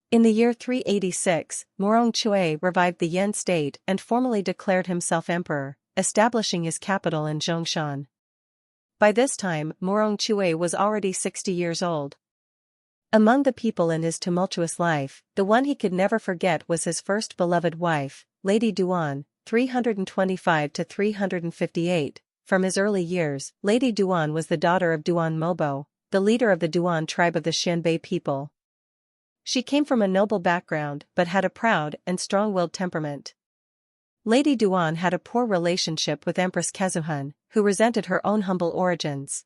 In the year 386, Murong Chui revived the Yan state and formally declared himself emperor, establishing his capital in Zhongshan. By this time, Murong Chui was already 60 years old. Among the people in his tumultuous life, the one he could never forget was his first beloved wife, Lady Duan, 325 to 358. From his early years, Lady Duan was the daughter of Duan Mobo, the leader of the Duan tribe of the Xianbei people. She came from a noble background but had a proud and strong-willed temperament. Lady Duan had a poor relationship with Empress Kezuhun, who resented her own humble origins.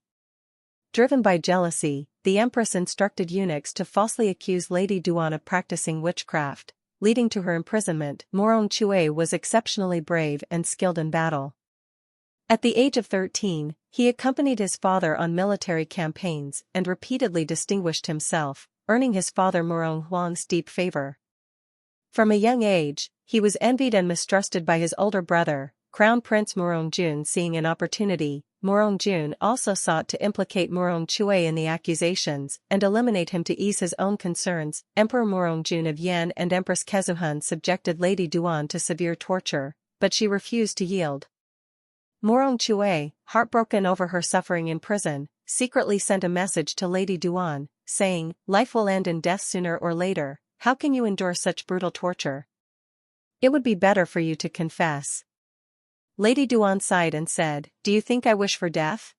Driven by jealousy, the empress instructed eunuchs to falsely accuse Lady Duan of practicing witchcraft, leading to her imprisonment. Murong Chui was exceptionally brave and skilled in battle. At the age of 13, he accompanied his father on military campaigns and repeatedly distinguished himself, earning his father Murong Huang's deep favor. From a young age, he was envied and mistrusted by his older brother, Crown Prince Murong Jun. Seeing an opportunity, Murong Jun also sought to implicate Murong Chui in the accusations and eliminate him to ease his own concerns. Emperor Murong Jun of Yan and Empress Kezuhun subjected Lady Duan to severe torture, but she refused to yield. Murong Chui, heartbroken over her suffering in prison, secretly sent a message to Lady Duan, saying, "Life will end in death sooner or later. How can you endure such brutal torture? It would be better for you to confess." Lady Duan sighed and said, "Do you think I wish for death?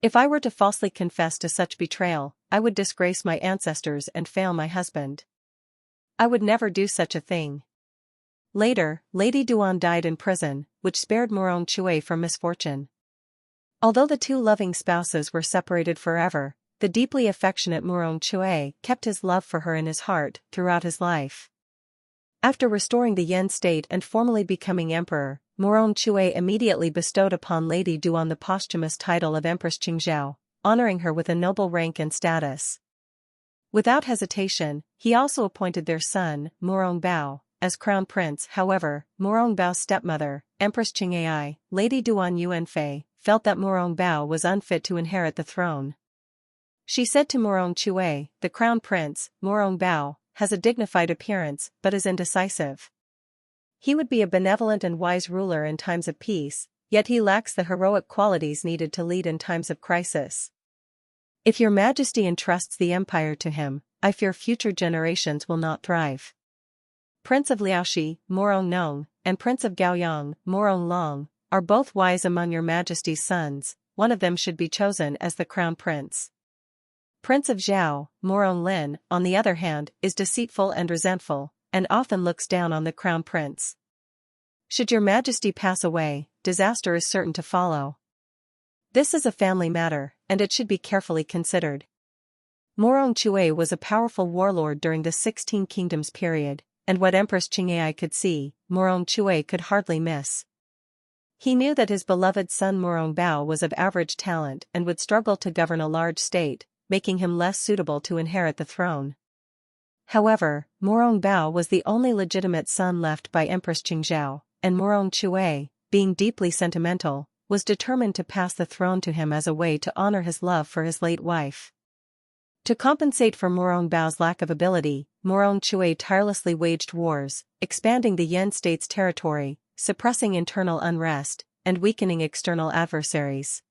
If I were to falsely confess to such betrayal, I would disgrace my ancestors and fail my husband. I would never do such a thing." Later, Lady Duan died in prison, which spared Murong Chui from misfortune. Although the two loving spouses were separated forever, the deeply affectionate Murong Chui kept his love for her in his heart throughout his life. After restoring the Yan state and formally becoming emperor, Murong Chui immediately bestowed upon Lady Duan the posthumous title of Empress Qingzhou, honoring her with a noble rank and status. Without hesitation, he also appointed their son, Murong Bao, as crown prince. However, Murong Bao's stepmother, Empress Qing'ai, Lady Duan Yuanfei, felt that Murong Bao was unfit to inherit the throne. She said to Murong Chui, "The crown prince, Murong Bao, has a dignified appearance but is indecisive. He would be a benevolent and wise ruler in times of peace, yet he lacks the heroic qualities needed to lead in times of crisis. If your majesty entrusts the empire to him, I fear future generations will not thrive." Prince of Liaoxi, Murong Nong, and Prince of Gaoyang, Murong Long, are both wise among your majesty's sons. One of them should be chosen as the crown prince. Prince of Zhao, Murong Lin, on the other hand, is deceitful and resentful, and often looks down on the crown prince. Should your majesty pass away, disaster is certain to follow. This is a family matter, and it should be carefully considered. Murong Chui was a powerful warlord during the 16 Kingdoms period, and what Empress Qing'ai could see, Murong Chui could hardly miss. He knew that his beloved son Murong Bao was of average talent and would struggle to govern a large state, making him less suitable to inherit the throne. However, Murong Bao was the only legitimate son left by Empress Qingzhou, and Murong Chui, being deeply sentimental, was determined to pass the throne to him as a way to honor his love for his late wife. To compensate for Murong Bao's lack of ability, Murong Chui tirelessly waged wars, expanding the Yan state's territory, suppressing internal unrest, and weakening external adversaries.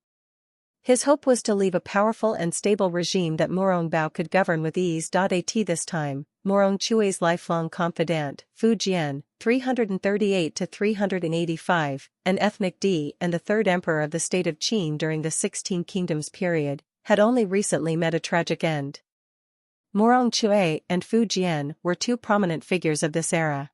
His hope was to leave a powerful and stable regime that Murong Bao could govern with ease. At this time, Murong Chui's lifelong confidant, Fu Jian, 338 to 385, an ethnic D and the third emperor of the state of Qin during the 16 Kingdoms period, had only recently met a tragic end. Murong Chui and Fu Jian were two prominent figures of this era.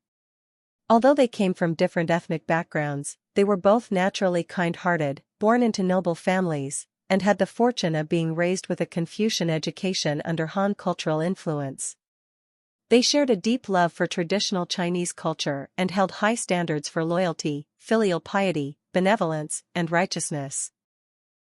Although they came from different ethnic backgrounds, they were both naturally kind-hearted, born into noble families, and had the fortune of being raised with a Confucian education under Han cultural influence. They shared a deep love for traditional Chinese culture and held high standards for loyalty, filial piety, benevolence, and righteousness.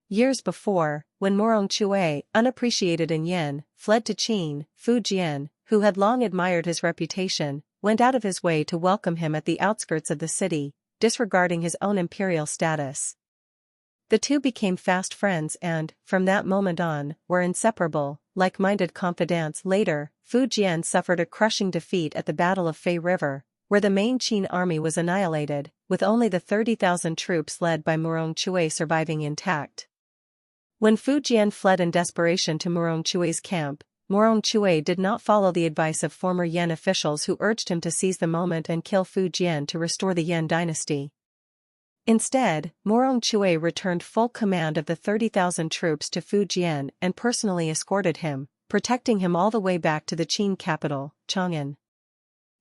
Years before, when Murong Chui, unappreciated in Yan, fled to Qin, Fu Jian, who had long admired his reputation, went out of his way to welcome him at the outskirts of the city, disregarding his own imperial status. The two became fast friends and, from that moment on, were inseparable, like-minded confidants. Later, Fu Jian suffered a crushing defeat at the Battle of Fei River, where the main Qin army was annihilated, with only the 30,000 troops led by Murong Chui surviving intact. When Fu Jian fled in desperation to Murong Chui's camp, Murong Chui did not follow the advice of former Yan officials who urged him to seize the moment and kill Fu Jian to restore the Yan dynasty. Instead, Murong Chui returned full command of the 30,000 troops to Fu Jian and personally escorted him, protecting him all the way back to the Qin capital, Chang'an.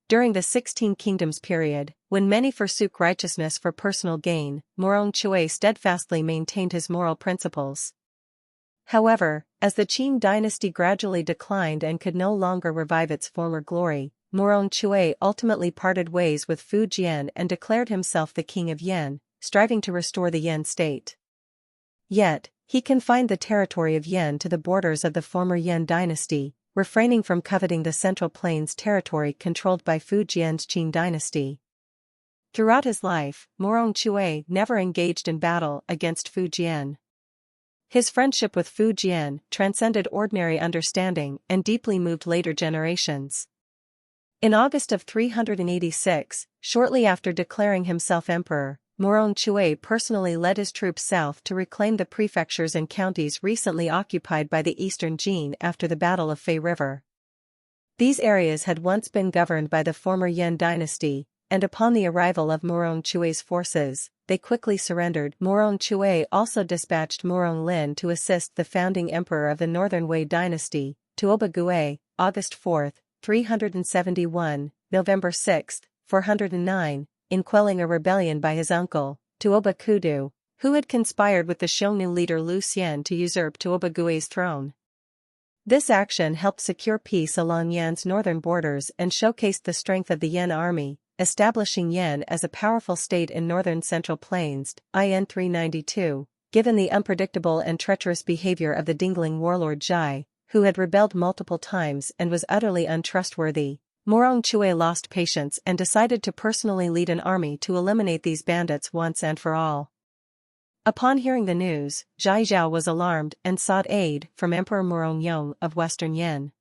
During the 16 Kingdoms period, when many forsook righteousness for personal gain, Murong Chui steadfastly maintained his moral principles. However, as the Qin dynasty gradually declined and could no longer revive its former glory, Murong Chui ultimately parted ways with Fu Jian and declared himself the king of Yan, striving to restore the Yan state. Yet, he confined the territory of Yan to the borders of the former Yan dynasty, refraining from coveting the Central Plains territory controlled by Fu Jian's Qin dynasty. Throughout his life, Murong Chui never engaged in battle against Fu Jian. His friendship with Fu Jian transcended ordinary understanding and deeply moved later generations. In August of 386, shortly after declaring himself emperor, Murong Chui personally led his troops south to reclaim the prefectures and counties recently occupied by the eastern Jin after the Battle of Fei River. These areas had once been governed by the former Yan dynasty, and upon the arrival of Murong Chui's forces, they quickly surrendered. Murong Chui also dispatched Murong Lin to assist the founding emperor of the Northern Wei dynasty, Tuoba Gui, August 4, 371, November 6, 409, in quelling a rebellion by his uncle, Tuoba Kudu, who had conspired with the Xiongnu leader Lu Xian to usurp Tuoba Gui's throne. This action helped secure peace along Yan's northern borders and showcased the strength of the Yan army, establishing Yan as a powerful state in northern Central Plains. IN 392, given the unpredictable and treacherous behavior of the Dingling warlord Zhai, who had rebelled multiple times and was utterly untrustworthy, Murong Chui lost patience and decided to personally lead an army to eliminate these bandits once and for all. Upon hearing the news, Zhai Zhao was alarmed and sought aid from Emperor Murong Yong of Western Yan.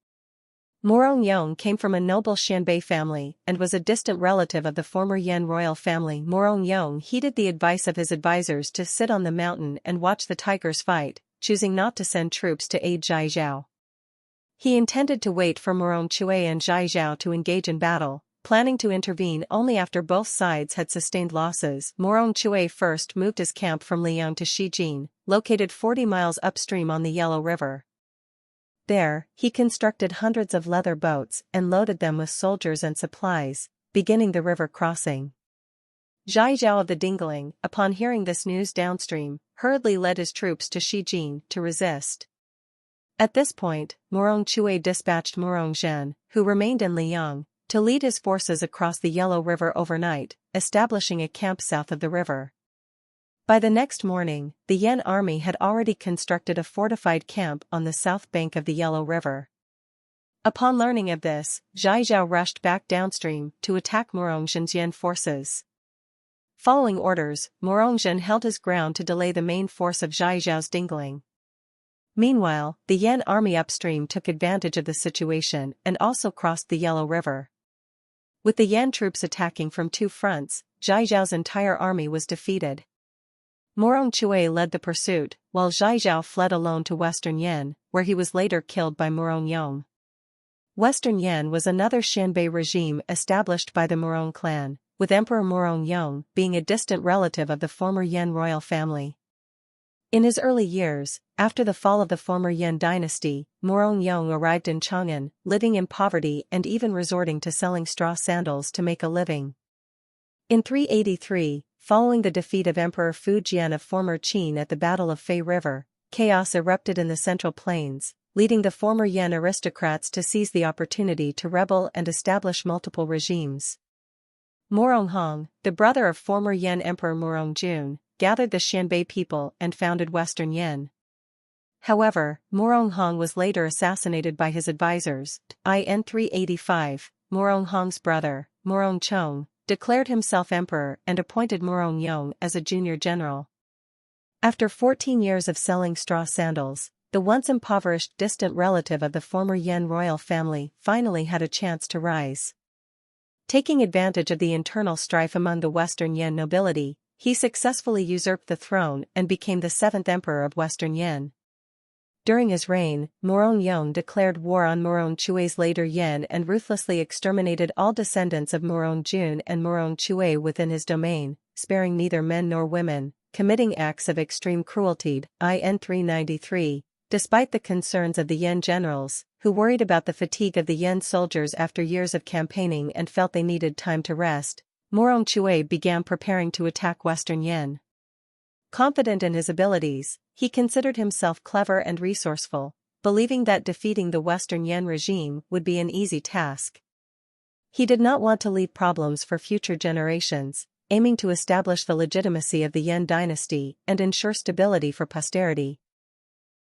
Murong Yong came from a noble Xianbei family and was a distant relative of the former Yan royal family. Murong Yong heeded the advice of his advisors to sit on the mountain and watch the tigers fight, choosing not to send troops to aid Zhai Zhao. He intended to wait for Murong Chui and Zhai Zhao to engage in battle, planning to intervene only after both sides had sustained losses. Murong Chui first moved his camp from Liang to Shijin, located 40 miles upstream on the Yellow River. There, he constructed hundreds of leather boats and loaded them with soldiers and supplies, beginning the river crossing. Zhai Zhao of the Dingling, upon hearing this news downstream, hurriedly led his troops to Shijin to resist. At this point, Murong Chui dispatched Murong Zhen, who remained in Liang, to lead his forces across the Yellow River overnight, establishing a camp south of the river. By the next morning, the Yan army had already constructed a fortified camp on the south bank of the Yellow River. Upon learning of this, Zhai Zhao rushed back downstream to attack Murong Zhen's Yan forces. Following orders, Murong Zhen held his ground to delay the main force of Zhai Zhao's Dingling. Meanwhile, the Yan army upstream took advantage of the situation and also crossed the Yellow River. With the Yan troops attacking from two fronts, Zhai Zhao's entire army was defeated. Murong Chui led the pursuit, while Zhai Zhao fled alone to Western Yan, where he was later killed by Murong Yong. Western Yan was another Xianbei regime established by the Murong clan, with Emperor Murong Yong being a distant relative of the former Yan royal family. In his early years, after the fall of the former Yan dynasty, Murong Yong arrived in Chang'an, living in poverty and even resorting to selling straw sandals to make a living. In 383, following the defeat of Emperor Fu Jian of former Qin at the Battle of Fei River, chaos erupted in the Central Plains, leading the former Yan aristocrats to seize the opportunity to rebel and establish multiple regimes. Murong Hong, the brother of former Yan Emperor Murong Jun, gathered the Xianbei people and founded Western Yan. However, Murong Hong was later assassinated by his advisors. In 385, Murong Hong's brother, Murong Chong, declared himself emperor and appointed Murong Yong as a junior general. After 14 years of selling straw sandals, the once impoverished distant relative of the former Yan royal family finally had a chance to rise. Taking advantage of the internal strife among the Western Yan nobility, he successfully usurped the throne and became the 7th emperor of Western Yan. During his reign, Murong Chui declared war on Murong Chui's Later Yan and ruthlessly exterminated all descendants of Murong Jun and Murong Chui within his domain, sparing neither men nor women, committing acts of extreme cruelty. In 393, despite the concerns of the Yan generals, who worried about the fatigue of the Yan soldiers after years of campaigning and felt they needed time to rest, Murong Chui began preparing to attack Western Yan. Confident in his abilities, he considered himself clever and resourceful, believing that defeating the Western Yan regime would be an easy task. He did not want to leave problems for future generations, aiming to establish the legitimacy of the Yan dynasty and ensure stability for posterity.